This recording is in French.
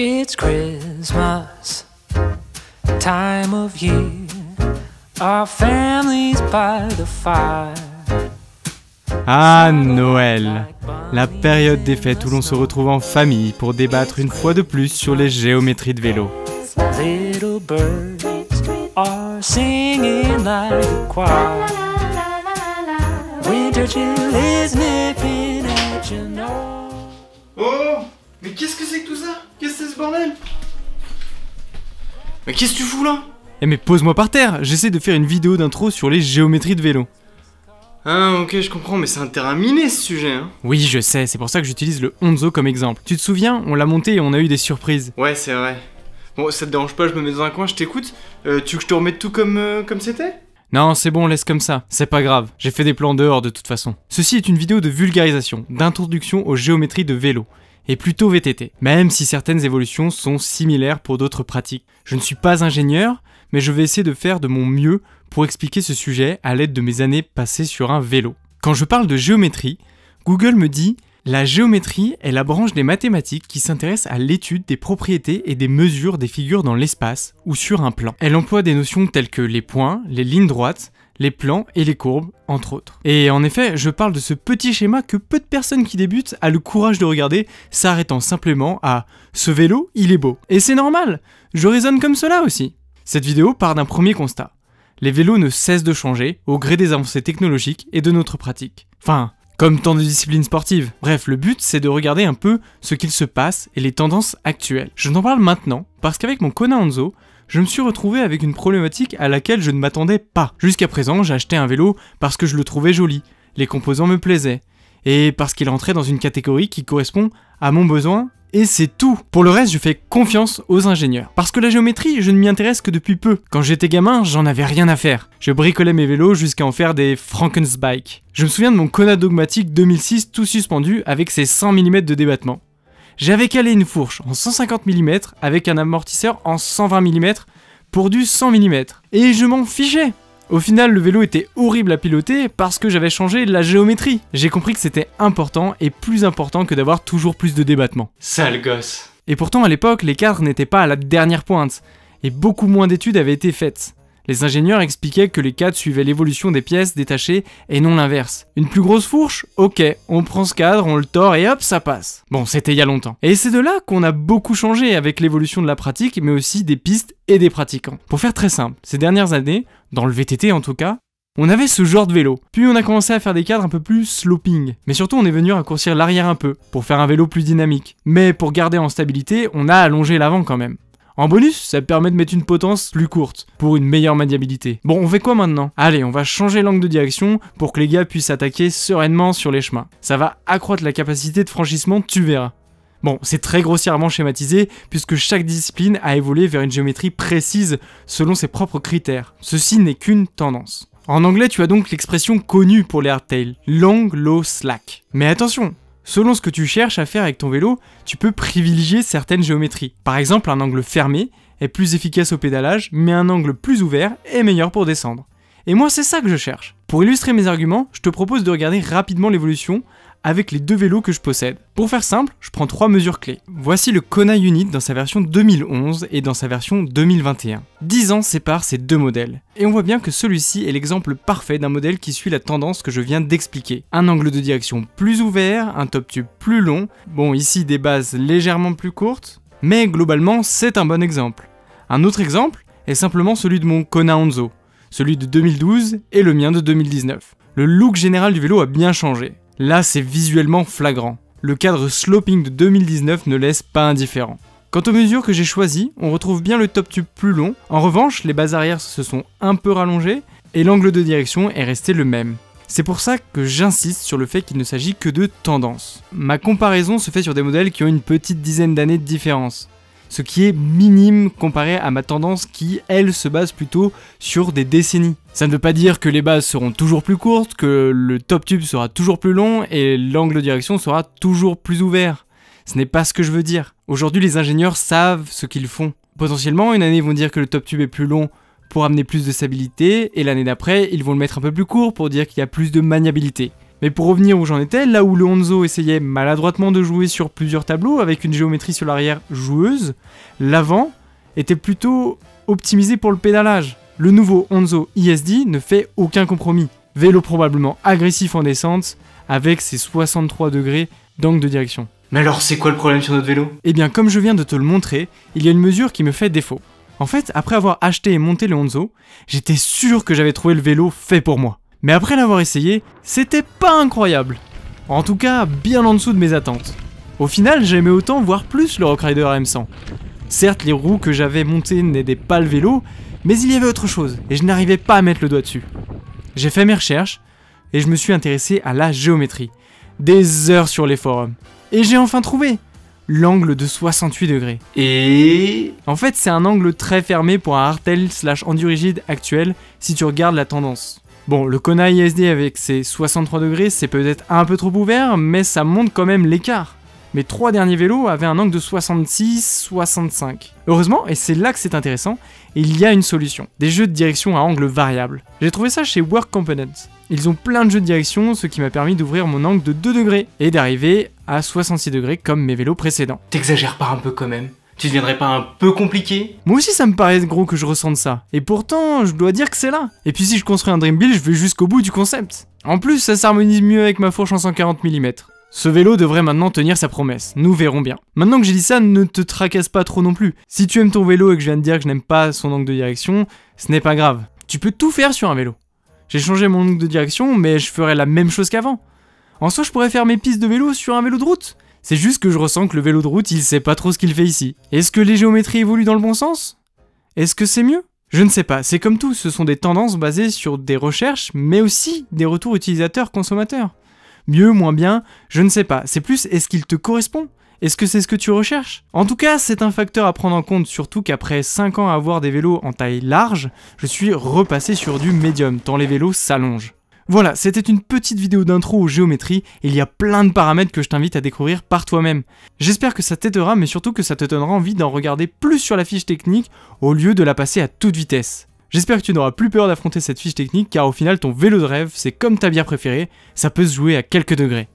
It's Christmas, time of year. Our family's by the fire. Ah, Noël, la période des fêtes où l'on se retrouve en famille pour débattre une fois de plus sur les géométries de vélo. Little birds are singing like a choir. Winter chill is nipping at your nose. Oh, mais qu'est-ce que c'est que tout ça? Qu'est-ce que c'est ce bordel? Mais qu'est-ce que tu fous là? Eh mais pose-moi par terre, j'essaie de faire une vidéo d'intro sur les géométries de vélo. Ah ok, je comprends, mais c'est un terrain miné ce sujet, hein. Oui, je sais, c'est pour ça que j'utilise le Onzo comme exemple. Tu te souviens, on l'a monté et on a eu des surprises. Ouais, c'est vrai. Bon, ça te dérange pas, je me mets dans un coin, je t'écoute. Tu veux que je te remette tout comme c'était? Non, c'est bon, laisse comme ça, c'est pas grave, j'ai fait des plans dehors de toute façon. Ceci est une vidéo de vulgarisation, d'introduction aux géométries de vélo, et plutôt VTT, même si certaines évolutions sont similaires pour d'autres pratiques. Je ne suis pas ingénieur, mais je vais essayer de faire de mon mieux pour expliquer ce sujet à l'aide de mes années passées sur un vélo. Quand je parle de géométrie, Google me dit « La géométrie est la branche des mathématiques qui s'intéresse à l'étude des propriétés et des mesures des figures dans l'espace ou sur un plan. Elle emploie des notions telles que les points, les lignes droites, les plans et les courbes, entre autres. Et en effet, je parle de ce petit schéma que peu de personnes qui débutent a le courage de regarder, s'arrêtant simplement à « Ce vélo, il est beau ». Et c'est normal, je raisonne comme cela aussi. Cette vidéo part d'un premier constat. Les vélos ne cessent de changer au gré des avancées technologiques et de notre pratique. Enfin, comme tant de disciplines sportives. Bref, le but c'est de regarder un peu ce qu'il se passe et les tendances actuelles. Je t'en parle maintenant parce qu'avec mon Kona Onzo, je me suis retrouvé avec une problématique à laquelle je ne m'attendais pas. Jusqu'à présent, j'ai acheté un vélo parce que je le trouvais joli, les composants me plaisaient, et parce qu'il rentrait dans une catégorie qui correspond à mon besoin. Et c'est tout. Pour le reste, je fais confiance aux ingénieurs. Parce que la géométrie, je ne m'y intéresse que depuis peu. Quand j'étais gamin, j'en avais rien à faire. Je bricolais mes vélos jusqu'à en faire des Frankenbike. Je me souviens de mon Kona Dogmatic 2006 tout suspendu avec ses 100 mm de débattement. J'avais calé une fourche en 150 mm avec un amortisseur en 120 mm pour du 100 mm. Et je m'en fichais. Au final, le vélo était horrible à piloter parce que j'avais changé la géométrie. J'ai compris que c'était important et plus important que d'avoir toujours plus de débattement. Sale gosse. Et pourtant, à l'époque, les cadres n'étaient pas à la dernière pointe, et beaucoup moins d'études avaient été faites. Les ingénieurs expliquaient que les cadres suivaient l'évolution des pièces détachées et non l'inverse. Une plus grosse fourche? Ok, on prend ce cadre, on le tord et hop, ça passe. Bon, c'était il y a longtemps. Et c'est de là qu'on a beaucoup changé avec l'évolution de la pratique, mais aussi des pistes et des pratiquants. Pour faire très simple, ces dernières années, dans le VTT en tout cas, on avait ce genre de vélo. Puis on a commencé à faire des cadres un peu plus sloping. Mais surtout on est venu raccourcir l'arrière un peu, pour faire un vélo plus dynamique. Mais pour garder en stabilité, on a allongé l'avant quand même. En bonus, ça permet de mettre une potence plus courte, pour une meilleure maniabilité. Bon, on fait quoi maintenant? Allez, on va changer l'angle de direction pour que les gars puissent attaquer sereinement sur les chemins. Ça va accroître la capacité de franchissement, tu verras. Bon, c'est très grossièrement schématisé, puisque chaque discipline a évolué vers une géométrie précise selon ses propres critères. Ceci n'est qu'une tendance. En anglais, tu as donc l'expression connue pour les hardtails, long, low, slack. Mais attention! Selon ce que tu cherches à faire avec ton vélo, tu peux privilégier certaines géométries. Par exemple, un angle fermé est plus efficace au pédalage, mais un angle plus ouvert est meilleur pour descendre. Et moi, c'est ça que je cherche. Pour illustrer mes arguments, je te propose de regarder rapidement l'évolution avec les deux vélos que je possède. Pour faire simple, je prends 3 mesures clés. Voici le Kona Unit dans sa version 2011 et dans sa version 2021. 10 ans séparent ces deux modèles. Et on voit bien que celui-ci est l'exemple parfait d'un modèle qui suit la tendance que je viens d'expliquer. Un angle de direction plus ouvert, un top tube plus long, bon ici des bases légèrement plus courtes, mais globalement c'est un bon exemple. Un autre exemple est simplement celui de mon Kona Onzo, celui de 2012 et le mien de 2019. Le look général du vélo a bien changé. Là, c'est visuellement flagrant. Le cadre sloping de 2019 ne laisse pas indifférent. Quant aux mesures que j'ai choisies, on retrouve bien le top tube plus long. En revanche, les bases arrière se sont un peu rallongées et l'angle de direction est resté le même. C'est pour ça que j'insiste sur le fait qu'il ne s'agit que de tendance. Ma comparaison se fait sur des modèles qui ont une petite dizaine d'années de différence. Ce qui est minime comparé à ma tendance qui, elle, se base plutôt sur des décennies. Ça ne veut pas dire que les bases seront toujours plus courtes, que le top tube sera toujours plus long et l'angle de direction sera toujours plus ouvert. Ce n'est pas ce que je veux dire. Aujourd'hui, les ingénieurs savent ce qu'ils font. Potentiellement, une année, ils vont dire que le top tube est plus long pour amener plus de stabilité, et l'année d'après, ils vont le mettre un peu plus court pour dire qu'il y a plus de maniabilité. Mais pour revenir où j'en étais, là où le Honzo essayait maladroitement de jouer sur plusieurs tableaux avec une géométrie sur l'arrière joueuse, l'avant était plutôt optimisé pour le pédalage. Le nouveau Honzo ISD ne fait aucun compromis. Vélo probablement agressif en descente avec ses 63 degrés d'angle de direction. Mais alors c'est quoi le problème sur notre vélo? Eh bien comme je viens de te le montrer, il y a une mesure qui me fait défaut. En fait, après avoir acheté et monté le Honzo, j'étais sûr que j'avais trouvé le vélo fait pour moi. Mais après l'avoir essayé, c'était pas incroyable. En tout cas, bien en dessous de mes attentes. Au final, j'aimais autant, voire plus, le Rockrider M100. Certes, les roues que j'avais montées n'aidaient pas le vélo, mais il y avait autre chose, et je n'arrivais pas à mettre le doigt dessus. J'ai fait mes recherches, et je me suis intéressé à la géométrie. Des heures sur les forums. Et j'ai enfin trouvé l'angle de 68 degrés. Et... En fait, c'est un angle très fermé pour un hardtail/endurigide actuel si tu regardes la tendance. Bon, le Kona ISD avec ses 63 degrés, c'est peut-être un peu trop ouvert, mais ça montre quand même l'écart. Mes 3 derniers vélos avaient un angle de 66-65. Heureusement, et c'est là que c'est intéressant, il y a une solution. Des jeux de direction à angle variable. J'ai trouvé ça chez Work Components. Ils ont plein de jeux de direction, ce qui m'a permis d'ouvrir mon angle de 2 degrés et d'arriver à 66 degrés comme mes vélos précédents. T'exagères pas un peu quand même? Tu deviendrais pas un peu compliqué? Moi aussi ça me paraît gros que je ressente ça. Et pourtant, je dois dire que c'est là. Et puis si je construis un Dream Build, je vais jusqu'au bout du concept. En plus, ça s'harmonise mieux avec ma fourche en 140 mm. Ce vélo devrait maintenant tenir sa promesse, nous verrons bien. Maintenant que j'ai dit ça, ne te tracasse pas trop non plus. Si tu aimes ton vélo et que je viens de dire que je n'aime pas son angle de direction, ce n'est pas grave. Tu peux tout faire sur un vélo. J'ai changé mon angle de direction, mais je ferai la même chose qu'avant. En soi, je pourrais faire mes pistes de vélo sur un vélo de route. C'est juste que je ressens que le vélo de route, il sait pas trop ce qu'il fait ici. Est-ce que les géométries évoluent dans le bon sens? Est-ce que c'est mieux? Je ne sais pas, c'est comme tout, ce sont des tendances basées sur des recherches, mais aussi des retours utilisateurs-consommateurs. Mieux, moins bien, je ne sais pas, c'est plus est-ce qu'il te correspond? Est-ce que c'est ce que tu recherches? En tout cas, c'est un facteur à prendre en compte, surtout qu'après 5 ans à avoir des vélos en taille large, je suis repassé sur du médium, tant les vélos s'allongent. Voilà, c'était une petite vidéo d'intro aux géométries, et il y a plein de paramètres que je t'invite à découvrir par toi-même. J'espère que ça t'aidera, mais surtout que ça te donnera envie d'en regarder plus sur la fiche technique, au lieu de la passer à toute vitesse. J'espère que tu n'auras plus peur d'affronter cette fiche technique, car au final ton vélo de rêve, c'est comme ta bière préférée, ça peut se jouer à quelques degrés.